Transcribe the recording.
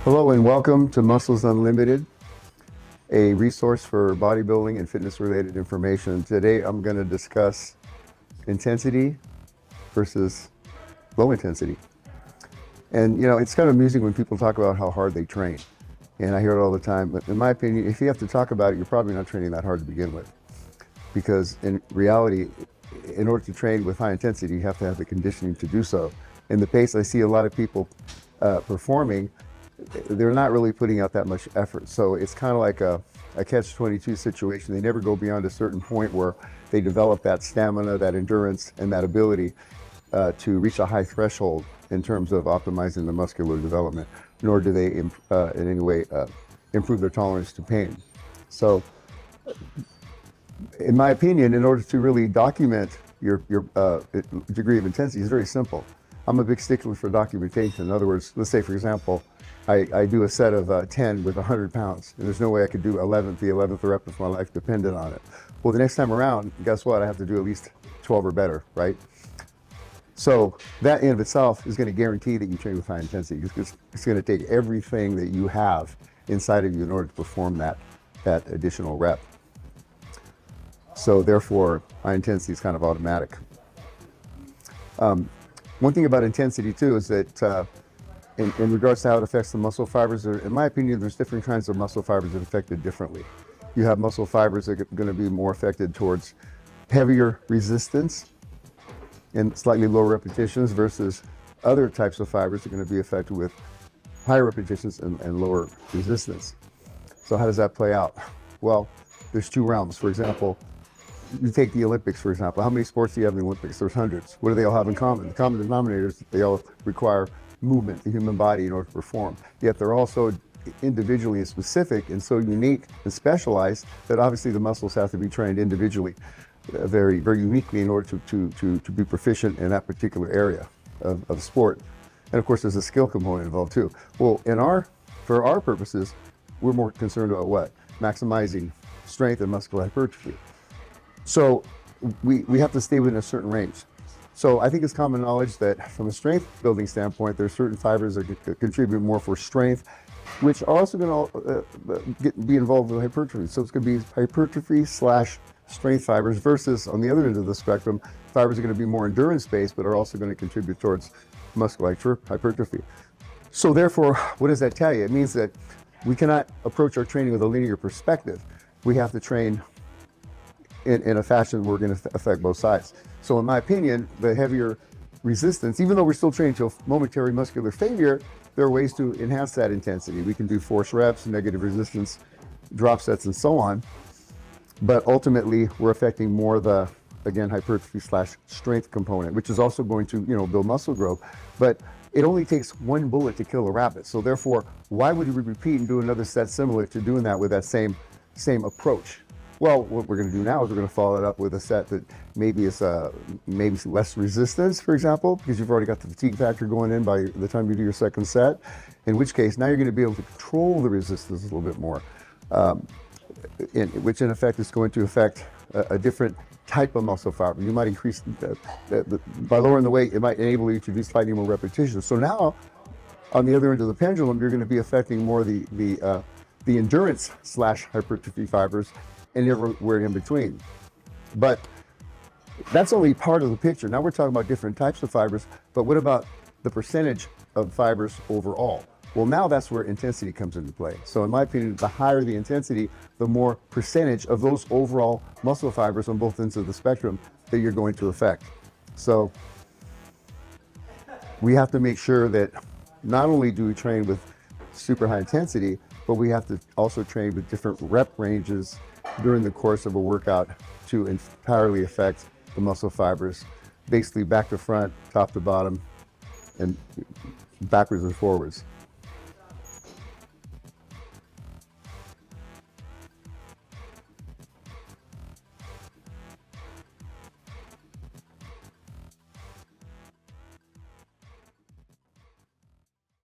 Hello and welcome to Muscles Unlimited, a resource for bodybuilding and fitness related information. Today I'm going to discuss intensity versus low intensity. And it's kind of amusing when people talk about how hard they train. And I hear it all the time, but in my opinion, if you have to talk about it, you're probably not training that hard to begin with. Because in reality, in order to train with high intensity, you have to have the conditioning to do so. And the pace I see a lot of people performing, they're not really putting out that much effort. So it's kind of like a catch-22 situation. They never go beyond a certain point where they develop that stamina, that endurance, and that ability to reach a high threshold in terms of optimizing the muscular development, nor do they in any way improve their tolerance to pain. So in my opinion, in order to really document your degree of intensity, it's very simple. I'm a big stickler for documentation. In other words, let's say, for example, I do a set of 10 with 100 pounds, and there's no way I could do the 11th rep if my life depended on it. Well, the next time around, guess what? I have to do at least 12 or better, right? So that in of itself is going to guarantee that you train with high intensity. It's going to take everything that you have inside of you in order to perform that additional rep. So therefore, high intensity is kind of automatic. One thing about intensity too is that in regards to how it affects the muscle fibers, in my opinion, there's different kinds of muscle fibers that are affected differently. You have muscle fibers that are going to be more affected towards heavier resistance and slightly lower repetitions versus other types of fibers that are going to be affected with higher repetitions and lower resistance. So how does that play out? Well, there's two realms. For example, you take the Olympics, for example. How many sports do you have in the Olympics? There's hundreds. What do they all have in common? The common denominator is that they all require movement, the human body, in order to perform. Yet they're also individually and specific and so unique and specialized that obviously the muscles have to be trained individually, very, very uniquely in order to be proficient in that particular area of sport. And of course, there's a skill component involved too. Well, for our purposes, we're more concerned about what? Maximizing strength and muscular hypertrophy. So we have to stay within a certain range. So I think it's common knowledge that from a strength building standpoint, there's certain fibers that contribute more for strength, which are also going to be involved with hypertrophy. So it's going to be hypertrophy / strength fibers versus on the other end of the spectrum, fibers are going to be more endurance based, but are also going to contribute towards muscular hypertrophy. So therefore, what does that tell you? It means that we cannot approach our training with a linear perspective. We have to train in a fashion we're going to affect both sides. So in my opinion, the heavier resistance, even though we're still training to momentary muscular failure, there are ways to enhance that intensity. We can do force reps, negative resistance, drop sets, and so on. But ultimately, we're affecting more the, again, hypertrophy / strength component, which is also going to, build muscle growth. But it only takes one bullet to kill a rabbit. So therefore, why would we repeat and do another set similar to doing that with that same approach? Well, what we're going to do now is we're going to follow it up with a set that maybe is maybe less resistance, for example, because you've already got the fatigue factor going in by the time you do your second set, in which case now you're going to be able to control the resistance a little bit more, which in effect is going to affect a different type of muscle fiber. You might increase, by lowering the weight, it might enable you to do slightly more repetitions. So now, on the other end of the pendulum, you're going to be affecting more the endurance / hypertrophy fibers, and everywhere in between. But that's only part of the picture. Now we're talking about different types of fibers, but what about the percentage of fibers overall? Well, now that's where intensity comes into play. So in my opinion, the higher the intensity, the more percentage of those overall muscle fibers on both ends of the spectrum that you're going to affect. So we have to make sure that not only do we train with super high intensity, but we have to also train with different rep ranges during the course of a workout to entirely affect the muscle fibers, basically back to front, top to bottom, and backwards and forwards.